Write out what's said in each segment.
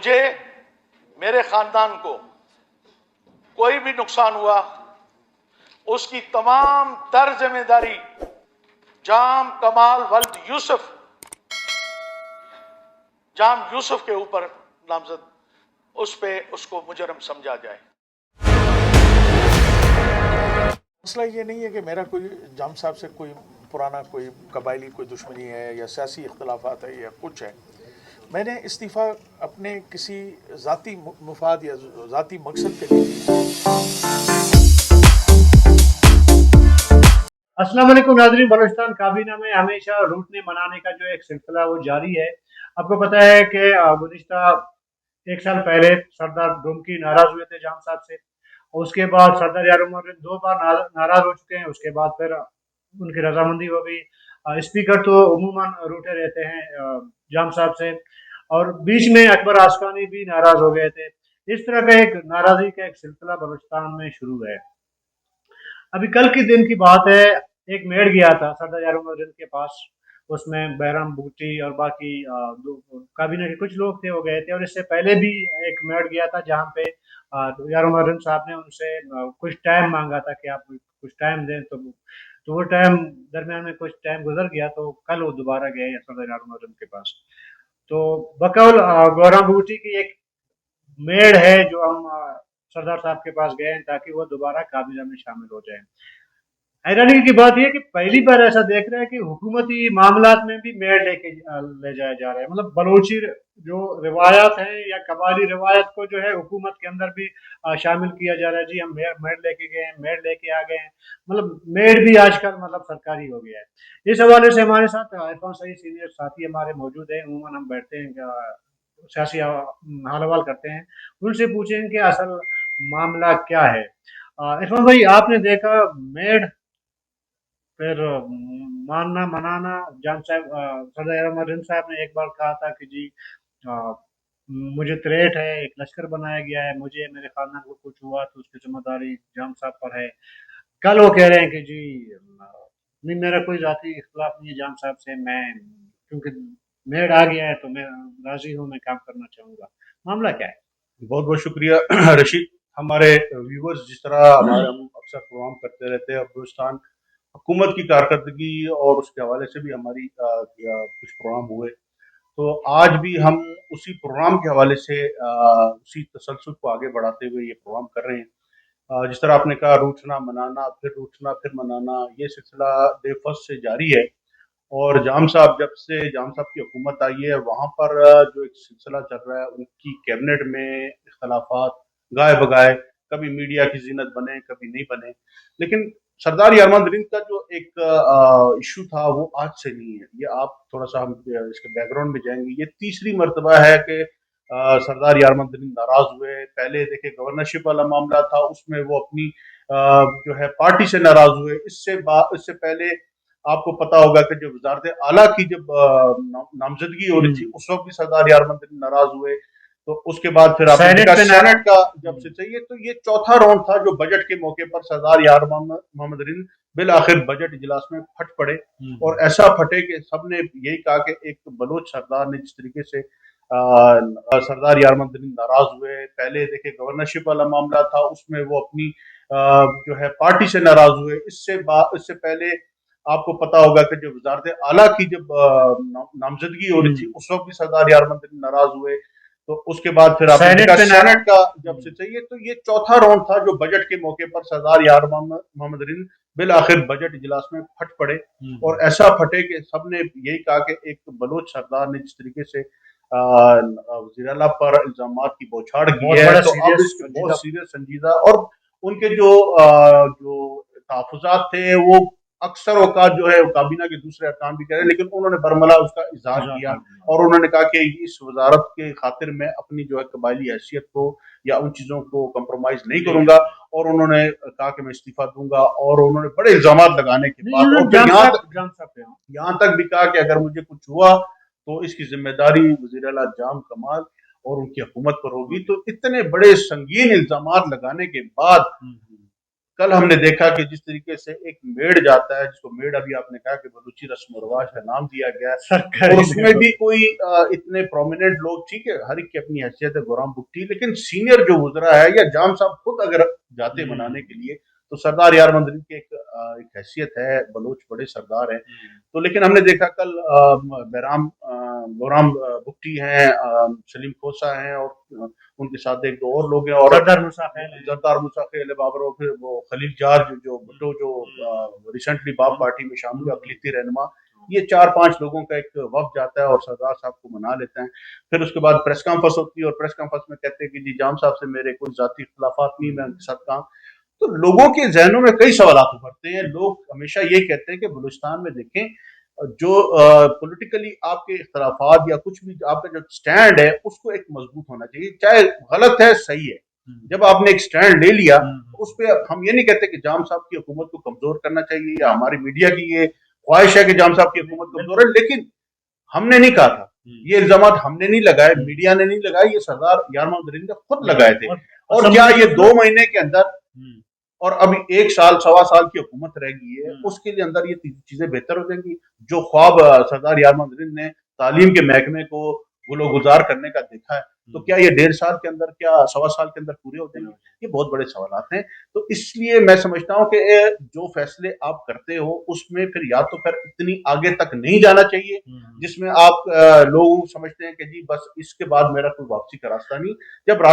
مجھے میرے خاندان کو کوئی بھی نقصان ہوا اس کی تمام تر ذمہ داری جام کمال ولد یوسف کے اوپر نامزد اس کو مجرم سمجھا جائے۔ مسئلہ یہ نہیں ہے کہ میرا کوئی جام صاحب سے کوئی پرانا کوئی قبائلی کوئی دشمنی ہے یا سیاسی اختلافات ہے یا کچھ ہے۔ میں نے استعفیٰ اپنے کسی ذاتی مفاد یا ذاتی مقصد کے لیے دیا۔ السلام علیکم ناظرین، بلوچستان کابینہ میں ہمیشہ روٹنے منانے کا جو ایک سلسلہ وہ جاری ہے۔ آپ کو پتہ ہے کہ گزشتہ ایک سال پہلے سردار ڈومکی ناراض ہوئے تھے جام صاحب سے، اس کے بعد سردار یار عمر دو بار ناراض ہو چکے ہیں، اس کے بعد پھر ان کی رضامندی ہو گئی۔ اسپیکر تو عموماً روٹے رہتے ہیں جام صاحب سے، اور بیچ میں اکبر آسکانی بھی ناراض ہو گئے تھے۔ اس طرح کا ایک ناراضی کا ایک سلسلہ بلوچستان میں شروع ہے۔ ابھی کل کے دن کی بات ہے، ایک میڑ گیا تھا سردار یار عمر کے پاس، اس میں بہرام بگٹی اور باقی کابینہ کے کچھ لوگ تھے، وہ گئے تھے۔ اور اس سے پہلے بھی ایک میڑ گیا تھا جہاں پہ یار عمر صاحب نے ان سے کچھ ٹائم مانگا تھا کہ آپ کچھ ٹائم دیں، تو وہ ٹائم درمیان میں کچھ ٹائم گزر گیا، تو کل وہ دوبارہ گئے سردار یار عمر کے پاس۔ تو بقول بہرام بگٹی کی ایک میڑ ہے جو ہم سردار صاحب کے پاس گئے ہیں تاکہ وہ دوبارہ کابینہ میں شامل ہو جائیں۔ حیرانی کی بات یہ کہ پہلی بار ایسا دیکھ رہے ہیں کہ حکومتی معاملات میں بھی میڑ لے جایا جا رہا ہے۔ مطلب بلوچی جو روایات ہیں یا قبائلی روایت کو جو ہے حکومت کے اندر بھی شامل کیا جا رہا ہے۔ جی ہم میڑ لے کے گئے ہیں، میڑ لے کے آ گئے ہیں، مطلب میڑ بھی آج کل مطلب سرکاری ہو گیا ہے۔ اس حوالے سے ہمارے ساتھ عرفان سعید سینئر ساتھی ہمارے موجود ہیں، عموماً ہم بیٹھتے ہیں سیاسی حال حوال کرتے ہیں، ان سے پوچھیں کہ اصل معاملہ کیا ہے۔ عرفان بھائی، آپ نے دیکھا میڑ پھر ماننا منانا، جام صاحب سردار عمر صاحب نے ایک بار کہا تھا کہ جی مجھے تریٹ ہے، ایک لشکر بنایا گیا ہے، مجھے میرے خاندان کو کچھ ہوا تو اس کی ذمہ داری جام صاحب پر ہے۔ کل وہ کہہ رہے ہیں کہ جی نہیں، میرا کوئی ذاتی اختلاف نہیں ہے جام صاحب سے، میں کیونکہ میڑ آ گیا ہے تو میں راضی ہوں، میں کام کرنا چاہوں گا۔ معاملہ کیا ہے؟ بہت بہت شکریہ رشید۔ ہمارے ویورز جس طرح ہم اکثر پروگرام کرتے رہتے ہیں، بلوچستان حکومت کی کارکردگی اور اس کے حوالے سے بھی ہماری کچھ پروگرام ہوئے، تو آج بھی ہم اسی پروگرام کے حوالے سے اسی تسلسل کو آگے بڑھاتے ہوئے یہ پروگرام کر رہے ہیں۔ جس طرح آپ نے کہا، روٹنا منانا، پھر روٹنا پھر منانا، یہ سلسلہ ڈے فرسٹ سے جاری ہے۔ اور جب سے جام صاحب کی حکومت آئی ہے، وہاں پر جو ایک سلسلہ چل رہا ہے، ان کی کیبنٹ میں اختلافات گائے بگائے، کبھی میڈیا کی زینت بنے کبھی نہیں بنے، لیکن سردار یار عمر کا جو ایک ایشو تھا وہ آج سے نہیں ہے۔ یہ آپ تھوڑا سا ہم اس کے بیک گراؤنڈ میں جائیں گے، یہ تیسری مرتبہ ہے کہ سردار یار عمر ناراض ہوئے۔ پہلے دیکھیں گورنرشپ والا معاملہ تھا، اس میں وہ اپنی جو ہے پارٹی سے ناراض ہوئے۔ اس سے پہلے آپ کو پتا ہوگا کہ جب وزارت اعلیٰ کی جب نامزدگی ہو رہی تھی، اس وقت بھی سردار یار عمر ناراض ہوئے۔ تو اس کے بعد پھر آپ نے دیکھا سینٹ کا جب سے چاہیے، تو یہ چوتھا راؤنڈ تھا جو بجٹ کے موقع پر سردار یار محمد رند بالآخر بجٹ اجلاس میں پھٹ پڑے، اور ایسا پھٹے کہ سب نے یہی کہا کہ ایک بلوچ سردار نے جس طریقے سے سردار یار محمد رند ناراض ہوئے۔ پہلے دیکھیں گورنرشپ والا معاملہ تھا، اس میں وہ اپنی جو ہے پارٹی سے ناراض ہوئے۔ اس سے پہلے آپ کو پتا ہوگا کہ جب وزارت اعلیٰ کی جب نامزدگی ہو رہی تھی، اس وقت بھی سردار یار محمد رند ناراض ہوئے۔ تو اس کے بعد پھر آپ نے دیکھا سینٹ کا جب سے چاہیے، تو یہ چوتھا راؤنڈ تھا جو بجٹ کے موقع پر سردار یار محمد رند بالآخر بجٹ اجلاس میں پھٹ پڑے، اور ایسا پھٹے کہ سب نے یہی کہا کہ ایک بلوچ سردار نے جس طریقے سے وزیر اعلیٰ پر الزامات کی بوچھاڑ کی ہے، تو اب اس کے بہت سیریس سنجیدہ، اور ان کے جو تحفظات تھے وہ اکثر اوقات جو ہے کابینہ کے دوسرے ارکان بھی کہہ رہے ہیں، لیکن انہوں نے برملا اس کا اظہار کیا، اور انہوں نے کہا کہ اس وزارت کے خاطر میں اپنی جو ہے قبائلی حیثیت کو یا ان چیزوں کو کمپرومائز نہیں کروں گا، اور انہوں نے کہا کہ میں استعفیٰ دوں گا۔ اور انہوں نے بڑے الزامات لگانے کے بعد یہاں تک بھی کہا کہ اگر مجھے کچھ ہوا تو اس کی ذمہ داری وزیر اعلیٰ جام کمال اور ان کی حکومت پر ہوگی۔ تو اتنے بڑے سنگین الزامات لگانے کے بعد کل ہم نے دیکھا کہ جس طریقے سے ایک میڑ جاتا ہے، جس کو میڑ ابھی آپ نے کہا کہ بلوچی رسم و رواج کا نام دیا گیا ہے، اور اس میں بھی کوئی اتنے پرومیننٹ لوگ، ٹھیک ہے ہر ایک کی اپنی حیثیت ہے، گورام بگٹی، لیکن سینئر جو وزرا ہے یا جام صاحب خود اگر جاتے منانے کے لیے تو سردار یار مندرین کی ایک حیثیت ہے، بلوچ بڑے سردار ہیں، تو لیکن ہم نے دیکھا کل بہرام گورام بگٹی ہیں، سلیم کھوسا ہیں، اور ان کے ساتھ ایک دو اور لوگ ہیں، اور زردار موسیٰ خیل ہے، بابر، اور پھر وہ خلیل جارج جو بھٹو جو ریسنٹلی باب پارٹی میں شامل ہے، اقلیتی رہنما، یہ 4-5 لوگوں کا ایک وفد جاتا ہے اور سردار صاحب کو منا لیتے ہیں. پھر اس کے بعد پریس کانفرنس ہوتی ہے، اور پریس کانفرنس میں کہتے ہیں کہ جی جام صاحب سے میرے کوئی ذاتی اختلافات نہیں، میں ان کے ساتھ کام. تو لوگوں کے ذہنوں میں کئی سوالات ابھرتے ہیں. لوگ ہمیشہ یہ کہتے ہیں کہ بلوچستان میں دیکھیں جو پولیٹیکلی آپ کے اختلافات یا کچھ بھی آپ کا جو سٹینڈ ہے اس کو ایک مضبوط ہونا چاہیے، چاہے غلط ہے صحیح ہے. جب آپ نے ایک سٹینڈ لے لیا اس پہ ہم یہ نہیں کہتے کہ جام صاحب کی حکومت کو کمزور کرنا چاہیے، یا ہماری میڈیا کی یہ خواہش ہے کہ جام صاحب کی حکومت کمزور ہے، لیکن ہم نے نہیں کہا تھا، یہ الزامات ہم نے نہیں لگائے، میڈیا نے نہیں لگائے، یہ سردار یار محمد نے خود لگائے تھے. اور کیا یہ 2 مہینے کے اندر اور ابھی 1 سال 1.25 سال کی حکومت رہ گئی ہے، اس کے اندر یہ چیزیں بہتر ہو جائیں گی؟ جو خواب سردار یار محمد نے تعلیم کے محکمے کو گل و گزار کرنے کا دیکھا ہے، تو کیا یہ 1.5 سال کے اندر، کیا 1.25 سال کے اندر پورے ہو جائیں گے؟ یہ بہت بڑے سوالات ہیں. تو اس لیے میں سمجھتا ہوں کہ جو فیصلے آپ کرتے ہو اس میں پھر یا تو پھر اتنی آگے تک نہیں جانا چاہیے جس میں آپ لوگ سمجھتے ہیں کہ جی بس اس کے بعد میرا کوئی واپسی کا راستہ نہیں. جب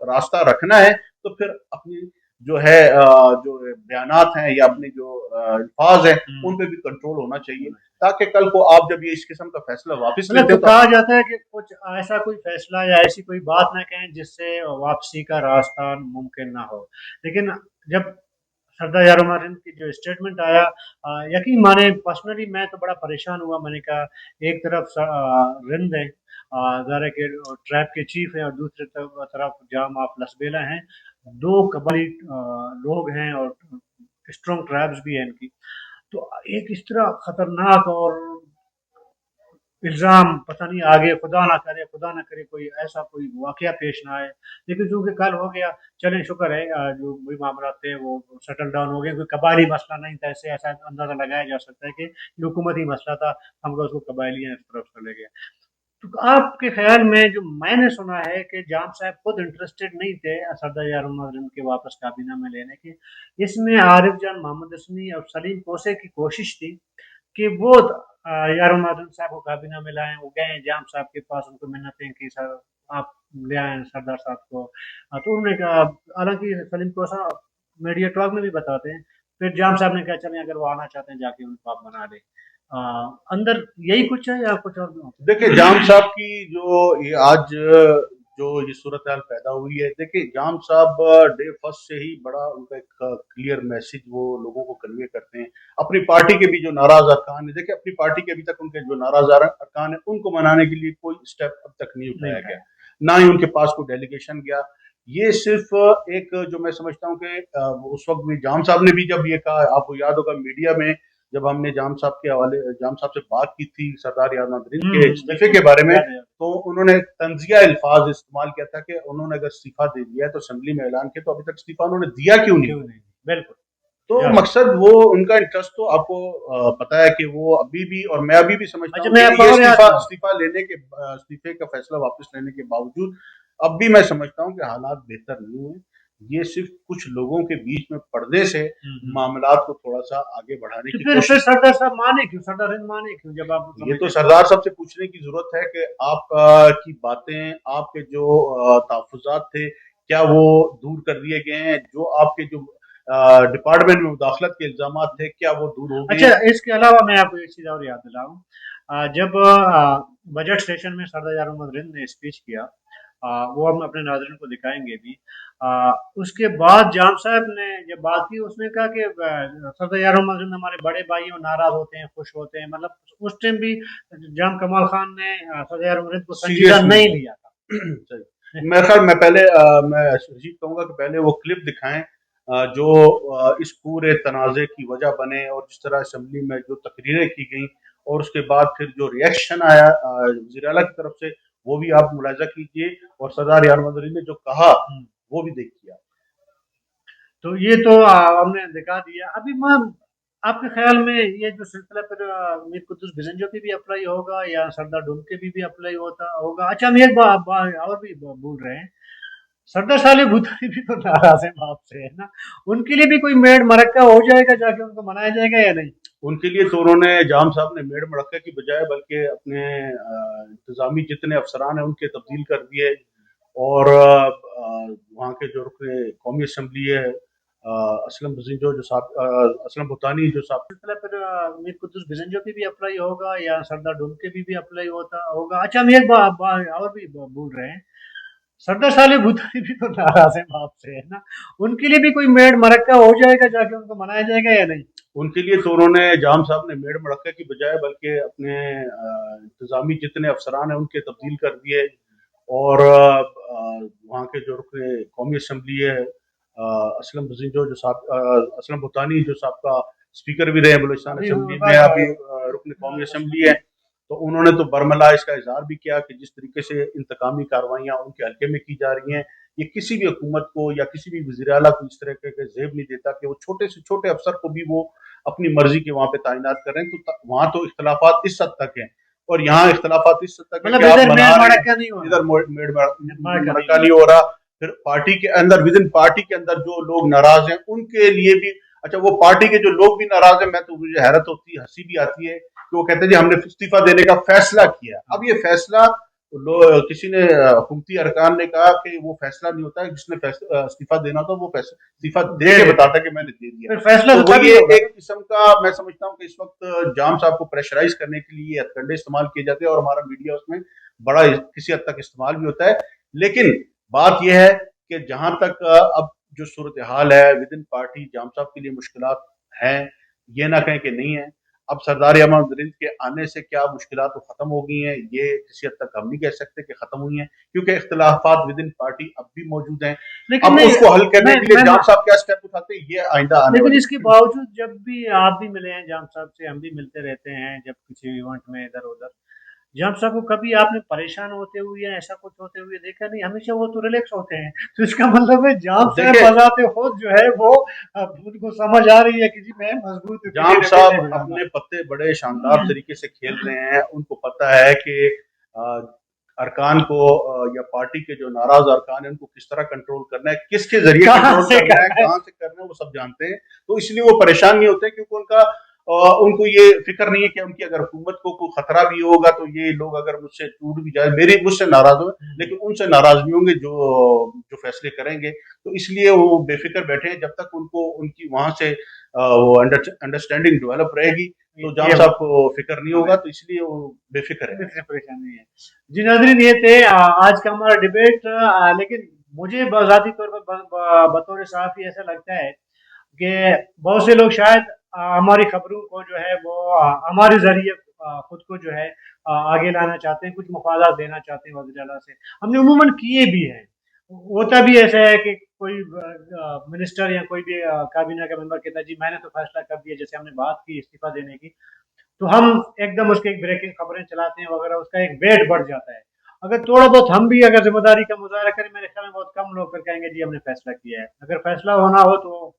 راستہ رکھنا ہے تو پھر اپنی جو ہے جو بیانات ہیں یا اپنے جو الفاظ ہیں ان پہ بھی کنٹرول ہونا چاہیے، تاکہ کل کو آپ جب یہ اس قسم کا فیصلہ واپس لیتے تو کہا جاتا ہے کہ کچھ ایسا کوئی فیصلہ یا ایسی کوئی بات نہ کہیں جس سے واپسی کا راستہ ممکن نہ ہو. لیکن جب سردار یار محمد کی جو اسٹیٹمنٹ آیا، یقین مانے پرسنلی میں تو بڑا پریشان ہوا. میں نے کہا ایک طرف رند ہے، ظاہر کے ٹرائب کے چیف ہیں، اور دوسری طرف جام آف لسبیلا ہیں، 2 قبائلی لوگ ہیں اور اسٹرانگ ٹرائبز بھی ہیں ان کی. تو ایک اس طرح خطرناک اور الزام پتہ نہیں آگے خدا نہ کرے کوئی ایسا کوئی واقعہ پیش نہ آئے. لیکن چونکہ کل ہو گیا، چلیں شکر ہے جو بھی معاملات تھے وہ سیٹل ڈاؤن ہو گئے. کوئی قبائلی مسئلہ نہیں تھا، ایسے ایسا اندازہ لگایا جا سکتا ہے کہ یہ حکومتی مسئلہ تھا، ہم کو اس کو قبائلی اس طرف چلے گئے. تو آپ کے خیال میں جو میں نے سنا ہے کہ جام صاحب خود انٹرسٹڈ نہیں تھے سردار یار محمد کے واپس کابینہ میں لینے کے، اس میں عارف جان محمد اسمی اور سلیم کوسے کی کوشش تھی کہ وہ یار محمد صاحب کو کابینہ میں لائیں. وہ گئے جام صاحب کے پاس، ان کو منتیں کی سر آپ لے آئیں سردار صاحب کو. تو انہوں نے کہا، حالانکہ سلیم کوسا میڈیا ٹاک میں بھی بتاتے ہیں، پھر جام صاحب نے کہا چلیں اگر وہ آنا چاہتے ہیں جا کے ان کو آپ بنا لیں. اندر یہی کچھ ہے یا کچھ اور بھی؟ دیکھیں جام صاحب کی جو یہ آج جو یہ صورتحال پیدا ہوئی ہے، دیکھیں جام صاحب ڈے فرسٹ سے ہی بڑا ان کا ایک کلیئر میسج وہ لوگوں کو کنوے کرتے ہیں. اپنی پارٹی کے بھی جو ناراض ارکان ہیں، دیکھیں اپنی پارٹی کے ابھی تک ان کے جو ناراض ارکان ہیں ان کو منانے کے لیے کوئی اسٹیپ اب تک نہیں اٹھایا گیا، نہ ہی ان کے پاس کوئی ڈیلیگیشن گیا. یہ صرف ایک جو میں سمجھتا ہوں کہ اس وقت بھی جام صاحب نے بھی جب یہ کہا، آپ کو یاد ہوگا میڈیا میں جب ہم نے جام صاحب کے حوالے جام صاحب سے بات کی تھی سردار یار محمد کے استعفے کے بارے میں، تو انہوں نے تنزیہ الفاظ استعمال کیا تھا کہ انہوں نے اگر استعفیٰ دے دیا ہے تو اسمبلی میں اعلان کیا، تو ابھی تک استعفیٰ انہوں نے دیا کیوں نہیں؟ بالکل. تو مقصد وہ ان کا انٹرسٹ تو آپ کو پتا ہے کہ وہ ابھی بھی، اور میں ابھی بھی سمجھتا ہوں کہ یہ استعفیٰ لینے کے استعفے کا فیصلہ واپس لینے کے باوجود اب بھی میں سمجھتا ہوں کہ حالات بہتر نہیں ہوئے. یہ صرف کچھ لوگوں کے بیچ میں پردے سے معاملات کو تھوڑا سا آگے بڑھانے کی کوشش. پھر سردار صاحب مانے کیوں، سردار ہند مانے کیوں؟ جب آپ یہ تو سردار صاحب سے پوچھنے کی ضرورت ہے کہ آپ کی باتیں، آپ کے جو تحفظات تھے کیا وہ دور کر دیے گئے ہیں؟ جو آپ کے جو ڈپارٹمنٹ میں مداخلت کے الزامات تھے کیا وہ دور ہو گئے؟ اچھا، اس کے علاوہ میں آپ کو ایک چیز اور یاد دلاؤں. جب بجٹ سیشن میں سردار یار محمد نے اسپیچ کیا، وہ ہم اپنے ناظرین کو دکھائیں گے بھی، اس کے بعد جام صاحب نے جب بات کی اس نے کہا کہ سردار یار محمد ہمارے بڑے بھائی اور ناراض ہوتے ہیں، خوش ہوتے ہیں. مطلب اس ٹائم بھی جام کمال خان نے سردار یار محمد کو سنجیدہ نہیں لیا تھا. میرے خیال میں پہلے میں رشید کہوں گا کہ پہلے وہ کلپ دکھائیں جو اس پورے تنازع کی وجہ بنے، اور جس طرح اسمبلی میں جو تقریریں کی گئیں اور اس کے بعد پھر جو ریئیکشن آیا وزیر اعلیٰ کی طرف سے، وہ بھی آپ ملاحظہ کیجئے، اور سردار یار محمد نے جو کہا وہ بھی دیکھیے. تو یہ تو ہم نے دکھا دیا. ابھی میں آپ کے خیال میں یہ جو سلسلہ پھر میر قدس بزنجو پہ بھی اپلائی ہوگا یا سردار ڈوم کے بھی اپلائی ہوگا؟ اچھا، ہم ایک اور بھی بول رہے ہیں. سردار صالح بھوتانی بھی تو ناراض ہیں باپ سے، ہے نا؟ ان کے لیے بھی کوئی میڈ مرکہ ہو جائے گا جا کے، ان کو منایا جائے گا یا نہیں؟ ان کے لیے تو انہوں نے جام صاحب نے میڑ مڑکے کی بجائے بلکہ اپنے انتظامی جتنے افسران ہیں ان کے تبدیل کر دیے، اور وہاں کے جو رکن قومی اسمبلی ہے اسلم بزنجو جو اسلم بھوتانی جو سلسلہ پھر میر قدس بزنجو پہ بھی اپلائی ہوگا یا سردار ڈوم کے بھی اپلائی ہوگا؟ اچھا، ہم ایک اور بھی بول رہے ہیں. سردار صالح بھوتانی بھی تو ناراض ہیں باپ سے، ہے نا؟ ان کے لیے بھی کوئی میڈ مرکہ ہو جائے گا جا کے، ان کو منایا جائے گا یا نہیں؟ ان کے لیے تو انہوں نے جام صاحب نے میڑ مڑکے کی بجائے بلکہ اپنے انتظامی جتنے افسران ہیں ان کے تبدیل کر دیے، اور وہاں کے جو رکن قومی اسمبلی ہے اسلم بزنجو جو اسلم بھوتانی جو سابقہ اسپیکر بھی رہے ہیں بلوچستان اسمبلی میں، ابھی رکن قومی اسمبلی ہے، تو انہوں نے تو برملا اس کا اظہار بھی کیا کہ جس طریقے سے انتقامی کارروائیاں ان کے حلقے میں کی جا رہی ہیں، یہ کسی بھی حکومت کو یا کسی بھی وزیر اعلیٰ کو اس طرح کے زیب نہیں دیتا کہ وہ چھوٹے سے چھوٹے افسر کو بھی وہ اپنی مرضی کے وہاں پہ تعینات کر رہے ہیں. تو وہاں تو اختلافات اس حد تک ہیں، اور یہاں اختلافات اس حد تک ہیں کہ آپ ادھر بنا میڈ رہے مرکہ نہیں ہیں، ہو ادھر رہا. مڑکا نہیں ہو رہا. پھر پارٹی کے اندر ودن پارٹی کے اندر جو لوگ ناراض ہیں ان کے لیے بھی، اچھا وہ پارٹی کے جو لوگ بھی ناراض ہیں، میں تو مجھے حیرت ہوتی ہے، ہنسی بھی آتی ہے کہ وہ کہتے ہیں جی ہم نے استعفیٰ دینے کا فیصلہ کیا. اب یہ فیصلہ کسی نے حکومتی ارکان نے کہا کہ وہ فیصلہ نہیں ہوتا ہے، جس نے استعفیٰ دینا تھا وہ استعفیٰ دے کے بتاتا کہ میں نے دے دیا. پھر فیصلہ تو تو وہ تبھی یہ ہوگا. ایک قسم کا میں سمجھتا ہوں کہ اس وقت جام صاحب کو پریشرائز کرنے کے لیے ہتھ کنڈے استعمال کیے جاتے ہیں، اور ہمارا میڈیا اس میں بڑا کسی حد تک استعمال بھی ہوتا ہے. لیکن بات یہ ہے کہ جہاں تک اب جو صورتحال ہے ود ان پارٹی جام صاحب کے لیے مشکلات ہیں، یہ نہ کہیں کہ نہیں ہیں. اب سردار احمد رند کے آنے سے کیا مشکلات تو ختم ہو گئی ہیں، یہ کسی حد تک ہم نہیں کہہ سکتے کہ ختم ہوئی ہیں، کیونکہ اختلافات ود ان پارٹی اب بھی موجود ہیں. اب اس کو حل کرنے کے لیے جام صاحب کیا اسٹیپ اٹھاتے ہیں یہ آئندہ آنے لیکن والی. اس کے باوجود جب بھی آپ بھی ملے ہیں جام صاحب سے، ہم بھی ملتے رہتے ہیں جب کسی ایونٹ میں ادھر ادھر، جام صاحب کو کبھی آپ نے پریشان ہوتے ہوئے یا ایسا کچھ ہوتے ہوئے دیکھا نہیں؟ ہمیشہ وہ تو ریلیکس ہوتے ہیں. تو اس کا مطلب ہے جام صاحب بذات خود جو ہے وہ ان کو سمجھ آ رہی ہے کہ جی میں مضبوط ہوں. جام صاحب اپنے پتے بڑے شاندار طریقے سے کھیل رہے ہیں. ان کو پتہ ہے کہ ارکان کو یا پارٹی کے جو ناراض ارکان ہیں ان کو کس طرح کنٹرول کرنا ہے، کس کے ذریعے کنٹرول کرنا ہے، کہاں سے کرنا ہے، وہ سب جانتے ہیں. تو اس لیے وہ پریشان نہیں ہوتے، کیونکہ ان کو یہ فکر نہیں ہے کہ ان کی اگر حکومت کو کوئی خطرہ بھی ہوگا تو یہ لوگ اگر مجھ سے ٹوٹ بھی جائے مجھ سے ناراض ہو، لیکن ان سے ناراض نہیں ہوں گے جو فیصلے کریں گے. تو اس لیے وہ بے فکر بیٹھے ہیں. جب تک ان کو ان کی وہاں سے وہ انڈرسٹینڈنگ ڈیولپ رہے گی تو جام صاحب کو فکر نہیں ہوگا. تو اس لیے وہ بے فکر ہے. پریشانی ہے. جی ناظرین، یہ تھے آج کا ہمارا ڈبیٹ. لیکن مجھے ذاتی طور پر بطور صحافی ایسا لگتا ہے کہ بہت سے لوگ شاید ہماری خبروں کو جو ہے وہ ہمارے ذریعے خود کو جو ہے آگے لانا چاہتے ہیں، کچھ مفادات دینا چاہتے ہیں وزیر اعلیٰ سے. ہم نے عموماً کیے بھی ہیں. ہوتا بھی ایسا ہے کہ کوئی منسٹر یا کوئی بھی کابینہ کا ممبر کہتا ہے جی میں نے تو فیصلہ کر دیا، جیسے ہم نے بات کی استعفیٰ دینے کی، تو ہم ایک دم اس کے ایک بریکنگ خبریں چلاتے ہیں وغیرہ، اس کا ایک ویٹ بڑھ جاتا ہے. اگر تھوڑا بہت ہم بھی اگر ذمہ داری کا مظاہرہ کریں، میرے خیال میں بہت کم لوگ پھر کہیں گے جی ہم نے فیصلہ کیا ہے. اگر فیصلہ ہونا ہو تو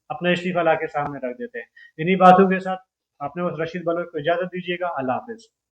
اپنا استعفیٰ لا کے سامنے رکھ دیتے ہیں. انہی باتوں کے ساتھ اپنے رشید بلوچ کو اجازت دیجیے گا. اللہ حافظ.